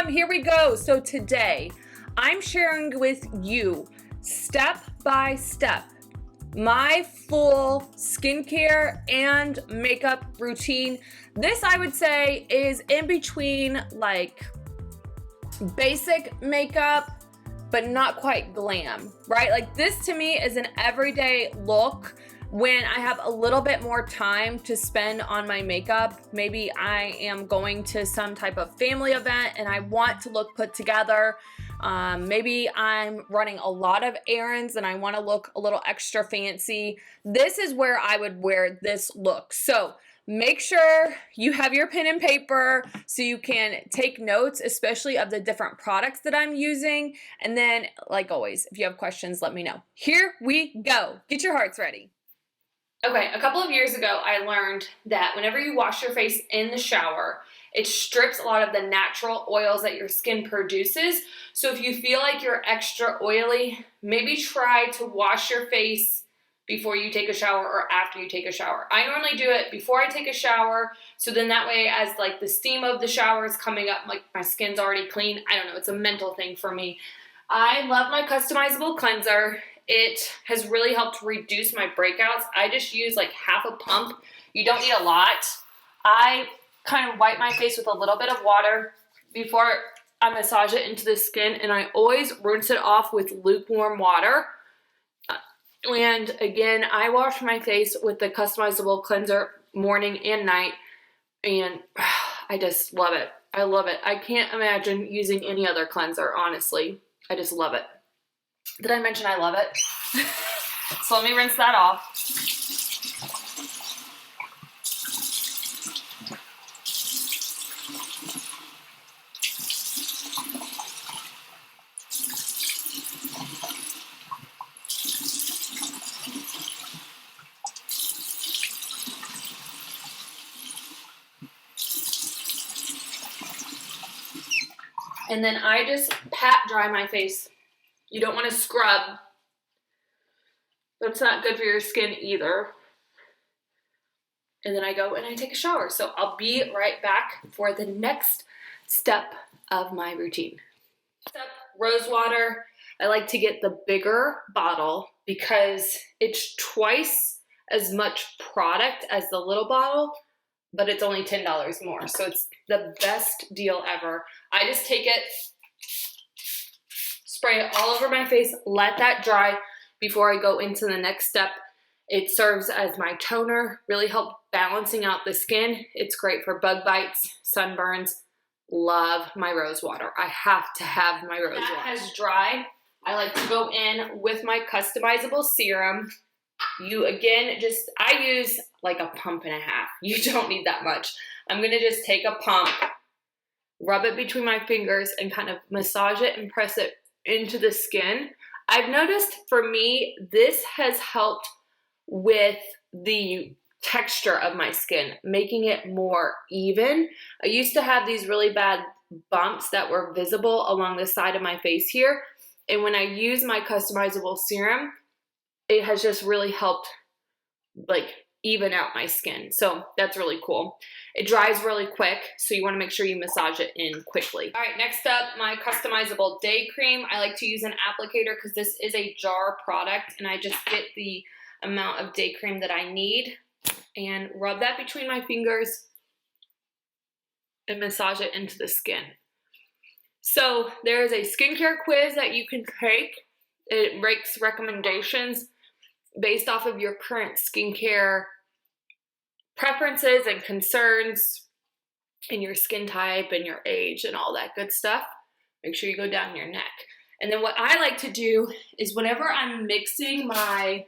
Here we go. So today I'm sharing with you step by step my full skincare and makeup routine. This, I would say, is in between like basic makeup but not quite glam, right? Like this to me is an everyday look when I have a little bit more time to spend on my makeup. Maybe I am going to some type of family event and I want to look put together. Maybe I'm running a lot of errands and I want to look a little extra fancy. This is where I would wear this look. So make sure you have your pen and paper so you can take notes, especially of the different products that I'm using. And then, like always, if you have questions, let me know. Here we go. Get your hearts ready. Okay, a couple of years ago, I learned that whenever you wash your face in the shower, it strips a lot of the natural oils that your skin produces. So if you feel like you're extra oily, maybe try to wash your face before you take a shower or after you take a shower. I normally do it before I take a shower, so then that way as like the steam of the shower is coming up, like my skin's already clean. I don't know, it's a mental thing for me. I love my customizable cleanser. It has really helped reduce my breakouts. I just use like half a pump. You don't need a lot. I kind of wipe my face with a little bit of water before I massage it into the skin, and I always rinse it off with lukewarm water. And again, I wash my face with the customizable cleanser morning and night, and I just love it. I love it. I can't imagine using any other cleanser, honestly. I just love it. Did I mention I love it? So let me rinse that off. And then I just pat dry my face. You don't want to scrub. That's not good for your skin either. And then I go and I take a shower. So I'll be right back for the next step of my routine. Step, rose water. I like to get the bigger bottle because it's twice as much product as the little bottle, but it's only $10 more. So it's the best deal ever. I just take it, spray it all over my face, let that dry before I go into the next step. It serves as my toner, really help balancing out the skin. It's great for bug bites, sunburns. Love my rose water. I have to have my rose water. That has dried. I like to go in with my customizable serum. You again, I use like a pump and a half. You don't need that much. I'm gonna just take a pump, rub it between my fingers and kind of massage it and press it into the skin. I've noticed for me, this has helped with the texture of my skin, making it more even. I used to have these really bad bumps that were visible along the side of my face here. And when I use my customizable serum, it has just really helped like even out my skin. So that's really cool. It dries really quick, so you want to make sure you massage it in quickly. All right, next up, my customizable day cream. I like to use an applicator because this is a jar product, and I just get the amount of day cream that I need and rub that between my fingers and massage it into the skin. So there is a skincare quiz that you can take. It ranks recommendations based off of your current skincare preferences and concerns and your skin type and your age and all that good stuff. Make sure you go down your neck. And then what I like to do is whenever I'm mixing my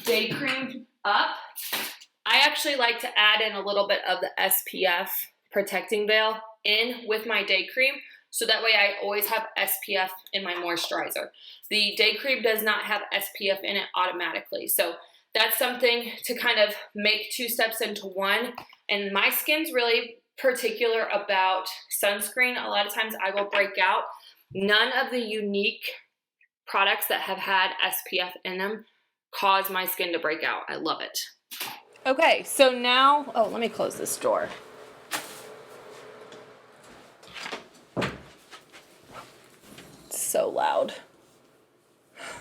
day cream up, I actually like to add in a little bit of the SPF protecting veil in with my day cream. So that way I always have SPF in my moisturizer. The day cream does not have SPF in it automatically. So that's something to kind of make two steps into one. And my skin's really particular about sunscreen. A lot of times I will break out. None of the unique products that have had SPF in them cause my skin to break out. I love it. Okay, so now, oh, let me close this door. so loud.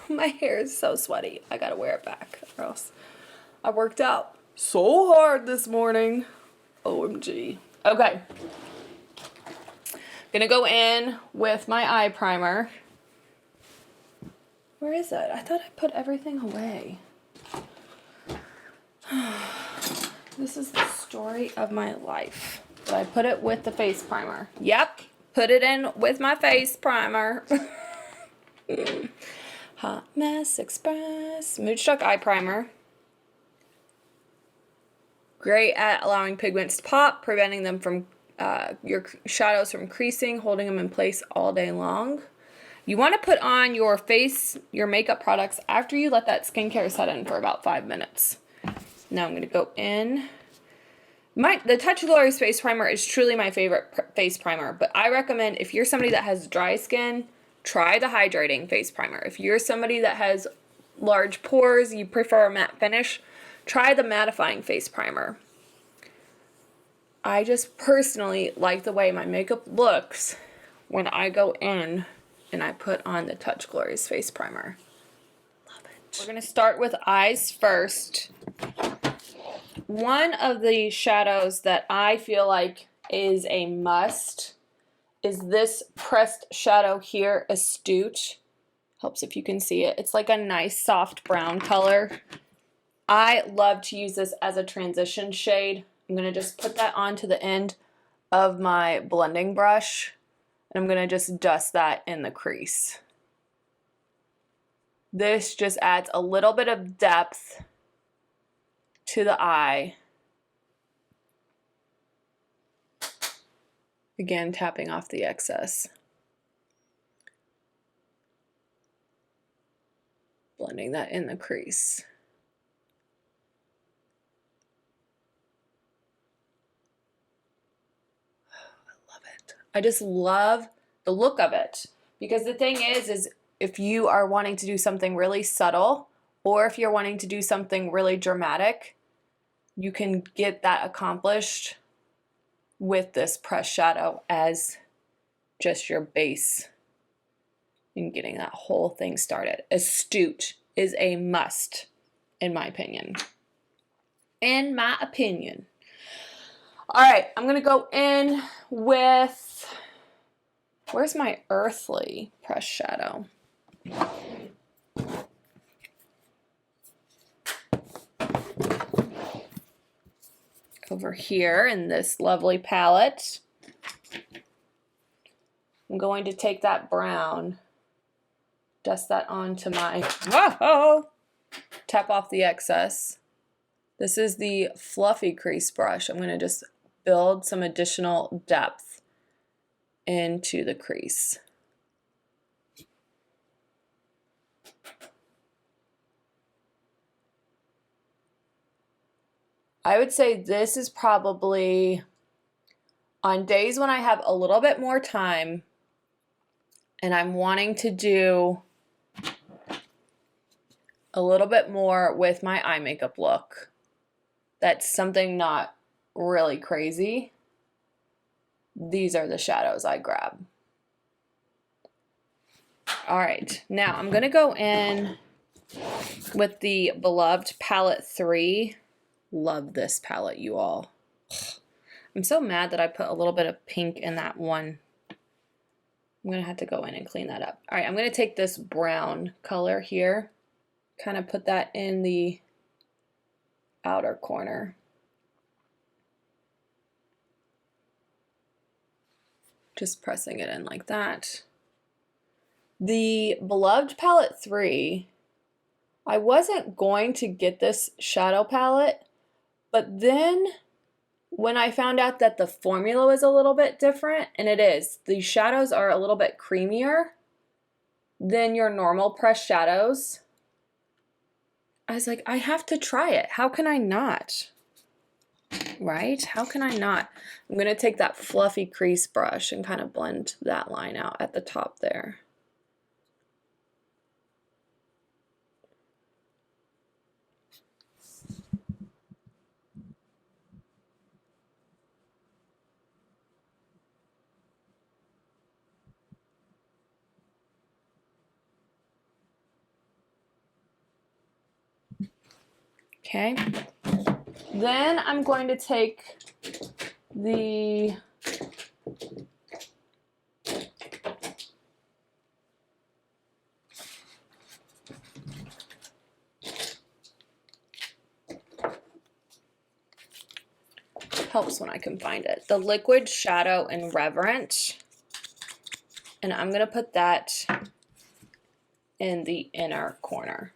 My hair is so sweaty. I gotta wear it back or else. I worked out so hard this morning. OMG. Okay. Gonna go in with my eye primer. Where is it? I thought I put everything away. This is the story of my life. But I put it with the face primer. Yep. Put it in with my face primer. Hot Mess Express. Moodstruck eye primer. Great at allowing pigments to pop, preventing them from your shadows from creasing, holding them in place all day long. You want to put on your makeup products after you let that skincare set in for about 5 minutes. Now I'm going to go in. The Touch of Glory's face primer is truly my favorite face primer, but I recommend if you're somebody that has dry skin, try the hydrating face primer. If you're somebody that has large pores, you prefer a matte finish, try the mattifying face primer. I just personally like the way my makeup looks when I go in and I put on the Touch Glory's face primer. Love it. We're going to start with eyes first. One of the shadows that I feel like is a must is this pressed shadow here, Astute. Helps if you can see it. It's like a nice soft brown color. I love to use this as a transition shade. I'm going to just put that onto the end of my blending brush. And I'm going to just dust that in the crease. This just adds a little bit of depth to the eye. Again, tapping off the excess. Blending that in the crease. I just love the look of it, because the thing is if you are wanting to do something really subtle, or if you're wanting to do something really dramatic, you can get that accomplished with this pressed shadow as just your base and getting that whole thing started. Astute is a must, in my opinion. In my opinion. All right, I'm going to go in with, where's my Earthly pressed shadow? Over here in this lovely palette. I'm going to take that brown, dust that onto my, whoa, tap off the excess. This is the fluffy crease brush. I'm going to just build some additional depth into the crease. I would say this is probably, on days when I have a little bit more time and I'm wanting to do a little bit more with my eye makeup look, that's something not really crazy, these are the shadows I grab. All right, now I'm gonna go in with the Beloved Palette 3. Love this palette, you all. I'm so mad that I put a little bit of pink in that one. I'm gonna have to go in and clean that up. All right, I'm gonna take this brown color here, kind of put that in the outer corner. Just pressing it in like that. The Beloved Palette 3, I wasn't going to get this shadow palette, but then when I found out that the formula was a little bit different, and it is, the shadows are a little bit creamier than your normal pressed shadows, I was like, I have to try it. How can I not? Right? How can I not? I'm going to take that fluffy crease brush and kind of blend that line out at the top there. Okay. Then I'm going to take the helps when I can find it. The Liquid Shadow in Reverent. And I'm going to put that in the inner corner.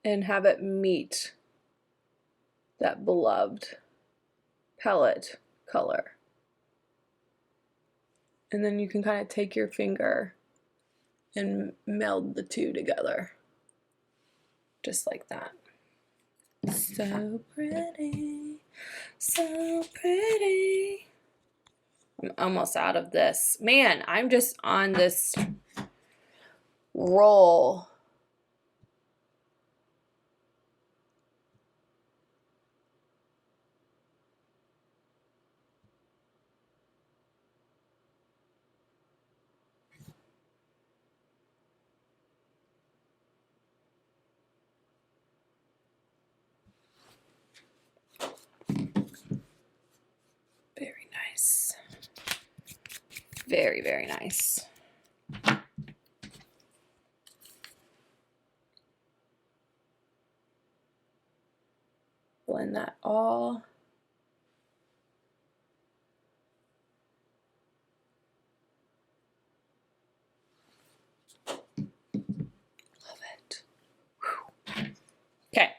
And have it meet that beloved palette color. And then you can kind of take your finger and meld the two together. Just like that. So pretty, so pretty. I'm almost out of this. Man, I'm just on this roll. Very nice. Very, very nice. Blend that all. Love it. Whew. Okay.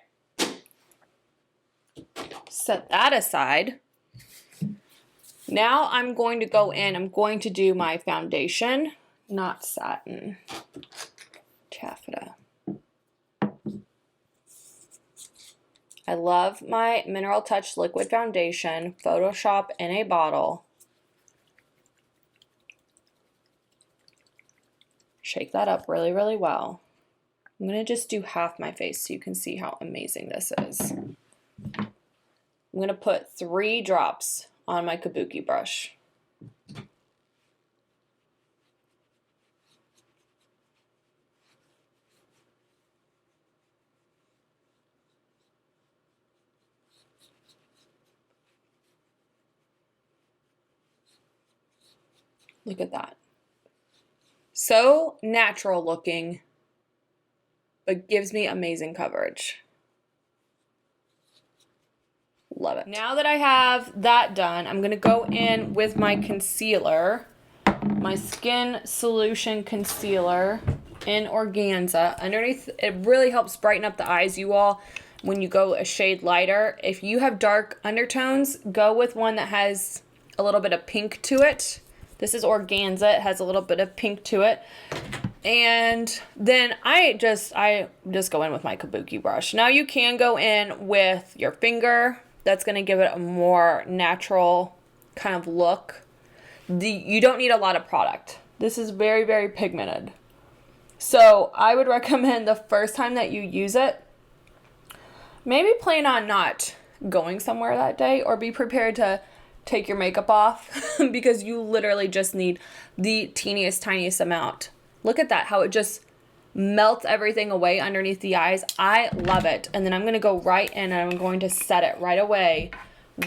Set that aside. Now I'm going to go in, I'm going to do my foundation, not satin, taffeta. I love my Mineral Touch Liquid Foundation, Photoshop in a bottle. Shake that up really, really well. I'm going to just do half my face so you can see how amazing this is. I'm going to put 3 drops on my kabuki brush. Look at that. So natural looking, but gives me amazing coverage. Love it. Now that I have that done, I'm going to go in with my concealer, my Skin Solution Concealer in Organza. Underneath, it really helps brighten up the eyes, you all, when you go a shade lighter. If you have dark undertones, go with one that has a little bit of pink to it. This is Organza. It has a little bit of pink to it. And then I just go in with my kabuki brush. Now you can go in with your finger. That's going to give it a more natural kind of look. You don't need a lot of product. This is very, very pigmented. So I would recommend the first time that you use it, maybe plan on not going somewhere that day, or be prepared to take your makeup off because you literally just need the teeniest, tiniest amount. Look at that, how it just melts everything away underneath the eyes. I love it. And then I'm going to go right in and I'm going to set it right away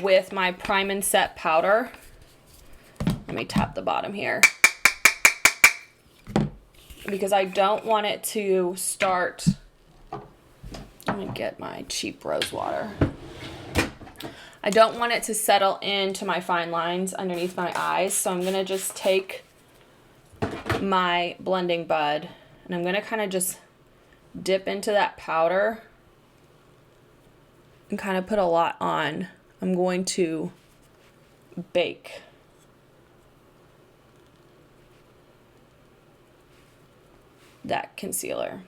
with my Prime and Set powder. Let me tap the bottom here, because I don't want it to start. Let me get my cheap rose water. I don't want it to settle into my fine lines underneath my eyes, so I'm going to just take my blending bud and I'm going to kind of just dip into that powder and kind of put a lot on. I'm going to bake. That concealer.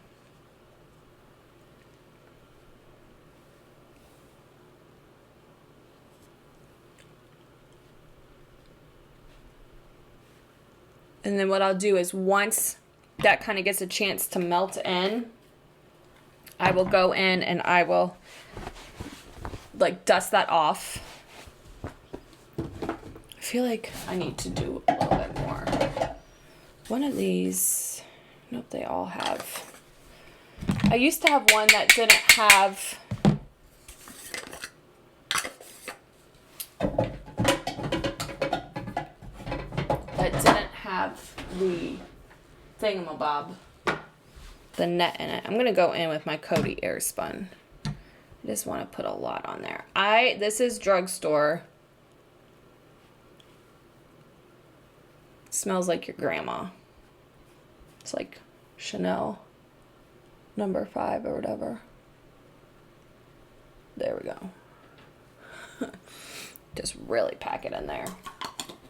And then what I'll do is once that kind of gets a chance to melt in, I will go in and I will like dust that off. I feel like I need to do a little bit more. One of these, nope, they all have I used to have one that didn't have the thingamabob, the net in it. I'm gonna go in with my Coty Airspun. I just want to put a lot on there. This is drugstore. It smells like your grandma. It's like Chanel number 5 or whatever. There we go. Just really pack it in there.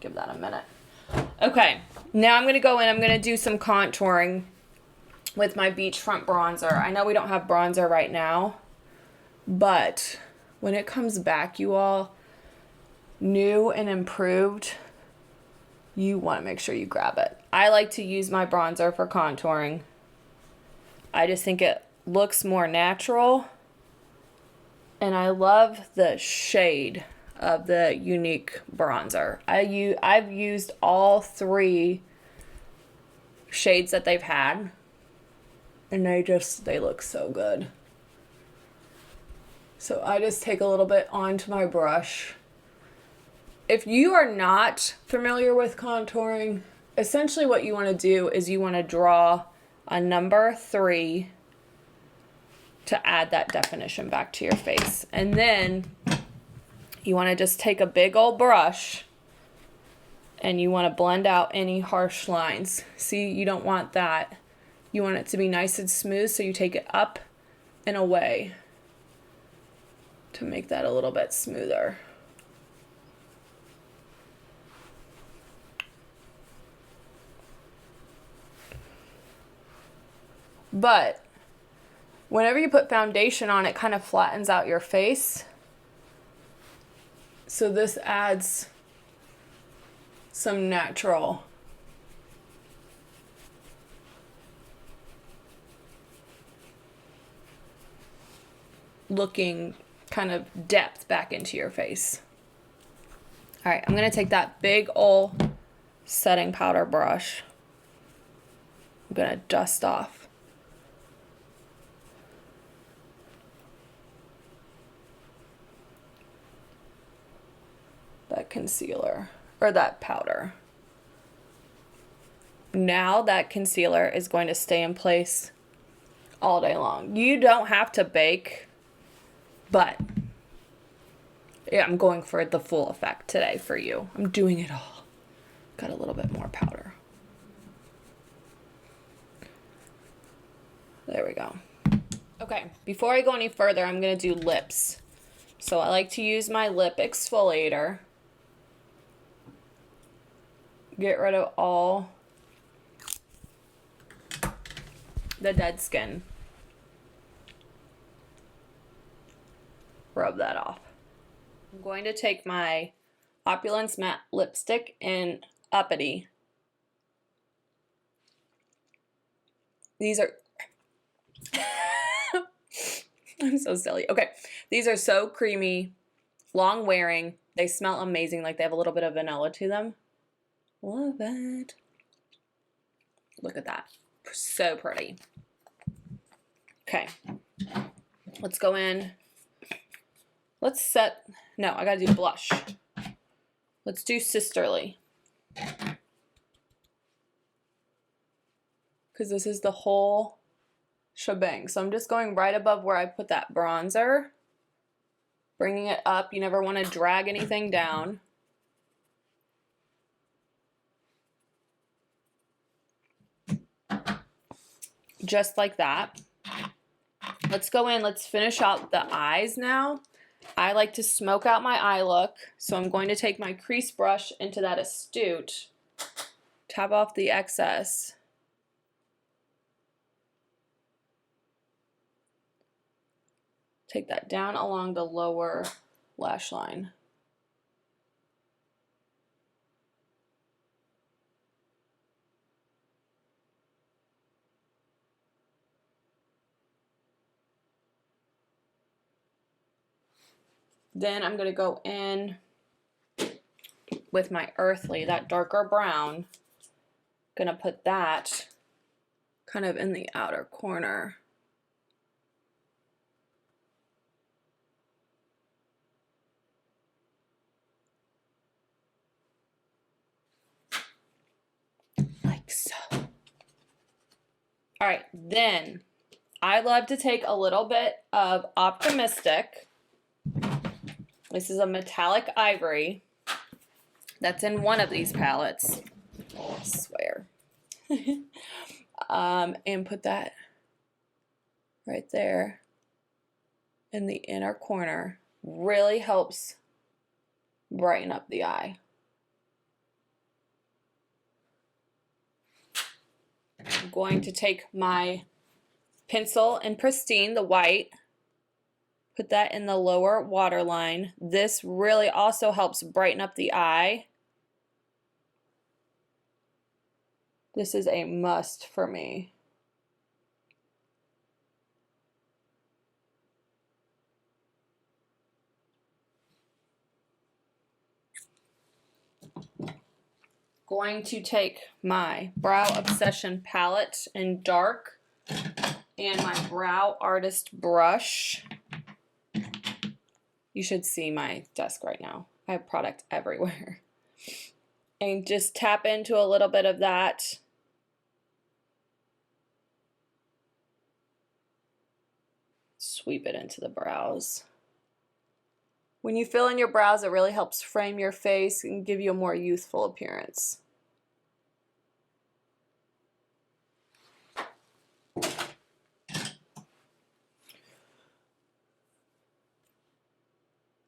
Give that a minute. Okay, now I'm going to go in. I'm going to do some contouring with my Beachfront bronzer. I know we don't have bronzer right now, but when it comes back, you all, new and improved, you want to make sure you grab it. I like to use my bronzer for contouring. I just think it looks more natural, and I love the shade of the Younique bronzer. I've used all 3 shades that they've had, and they look so good. So I just take a little bit onto my brush. If you are not familiar with contouring, essentially what you want to do is you want to draw a number 3 to add that definition back to your face. And then you want to just take a big old brush and you want to blend out any harsh lines. See, you don't want that. You want it to be nice and smooth, so you take it up and away to make that a little bit smoother. But whenever you put foundation on, it kind of flattens out your face. So this adds some natural looking kind of depth back into your face. All right, I'm going to take that big old setting powder brush. I'm going to dust off that concealer, or that powder. Now that concealer is going to stay in place all day long. You don't have to bake, but yeah, I'm going for the full effect today for you. I'm doing it all. Got a little bit more powder. There we go. Okay, before I go any further, I'm going to do lips. So I like to use my lip exfoliator. Get rid of all the dead skin. Rub that off. I'm going to take my Opulence Matte Lipstick in Uppity. These are... I'm so silly. Okay, these are so creamy, long wearing. They smell amazing, like they have a little bit of vanilla to them. Love it. Look at that. So pretty. Okay. Let's go in. Let's set... No, I gotta do blush. Let's do Sisterly. Because this is the whole shebang. So I'm just going right above where I put that bronzer. Bringing it up. You never want to drag anything down. Just like that. Let's go in. Let's finish out the eyes now. I like to smoke out my eye look, so I'm going to take my crease brush into that Astute, tap off the excess. Take that down along the lower lash line. Then I'm going to go in with my Earthly, that darker brown. Going to put that kind of in the outer corner. Yikes. All right, then I love to take a little bit of Optimistic. This is a metallic ivory that's in one of these palettes. I swear. And put that right there in the inner corner. Really helps brighten up the eye. I'm going to take my pencil in Pristine, the white, put that in the lower waterline. This really also helps brighten up the eye. This is a must for me. Going to take my Brow Obsession palette in dark and my Brow Artist brush. You should see my desk right now. I have product everywhere. And just tap into a little bit of that. Sweep it into the brows. When you fill in your brows, it really helps frame your face and give you a more youthful appearance.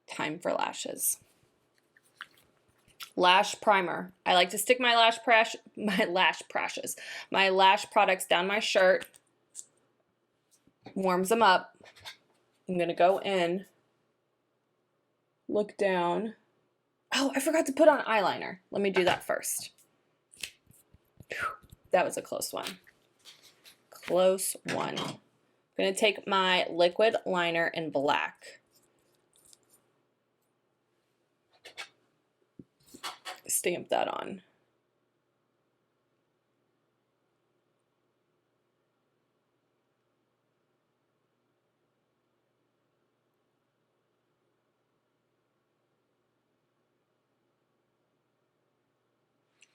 Time for lashes. Lash primer. I like to stick my lash products down my shirt. Warms them up. I'm gonna go in. Look down. Oh, I forgot to put on eyeliner. Let me do that first. Whew, that was a close one. Close one. I'm going to take my liquid liner in black. Stamp that on.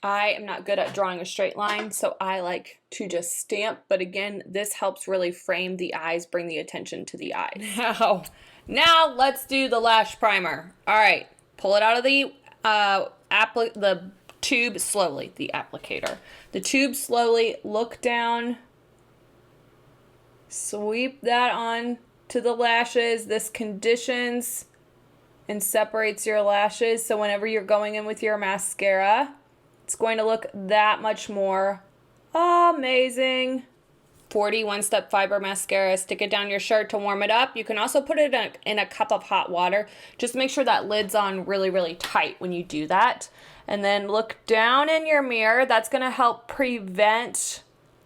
I am not good at drawing a straight line, so I like to just stamp, but again, this helps really frame the eyes, bring the attention to the eyes. Now let's do the lash primer. All right, pull it out of the tube slowly, the applicator. The tube slowly, look down, sweep that on to the lashes. This conditions and separates your lashes, so whenever you're going in with your mascara, it's going to look that much more amazing. 40 One-Step Fiber Mascara. Stick it down your shirt to warm it up. You can also put it in a cup of hot water. Just make sure that lid's on really, really tight when you do that. And then look down in your mirror. That's going to help prevent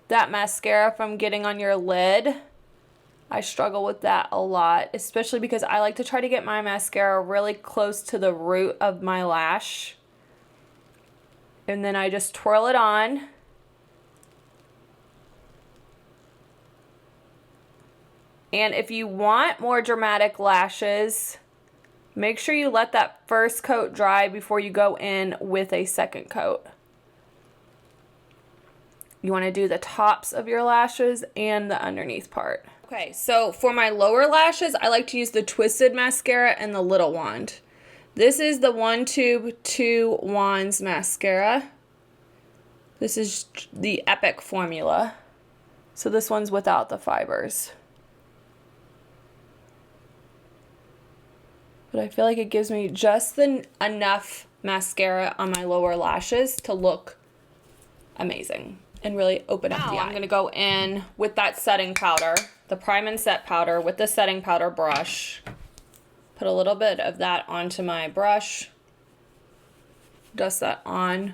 that mascara from getting on your lid. I struggle with that a lot, especially because I like to try to get my mascara really close to the root of my lash. And then I just twirl it on. And if you want more dramatic lashes, make sure you let that first coat dry before you go in with a second coat. You want to do the tops of your lashes and the underneath part. Okay, so for my lower lashes, I like to use the Twisted Mascara and the Little Wand. This is the 1 Tube 2 Wands mascara. This is the Epic formula. So this one's without the fibers. But I feel like it gives me just enough mascara on my lower lashes to look amazing and really open up the eye. I'm going to go in with that setting powder, the Prime and Set powder with the setting powder brush. Put a little bit of that onto my brush. Dust that on.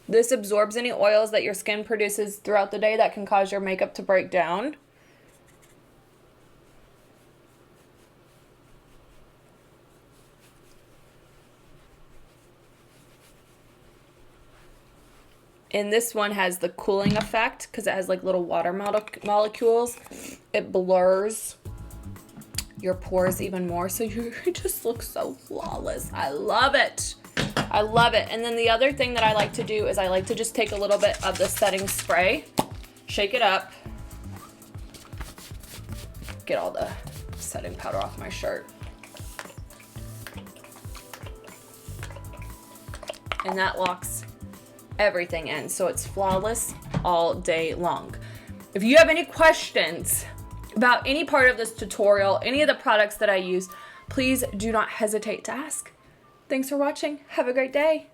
This absorbs any oils that your skin produces throughout the day that can cause your makeup to break down. And this one has the cooling effect because it has like little water molecules. It blurs your pores even more, so you just look so flawless. I love it. I love it. And then the other thing that I like to do is I like to just take a little bit of the setting spray, shake it up, get all the setting powder off my shirt. And that locks everything in, so it's flawless all day long. If you have any questions about any part of this tutorial, any of the products that I use, please do not hesitate to ask. Thanks for watching. Have a great day.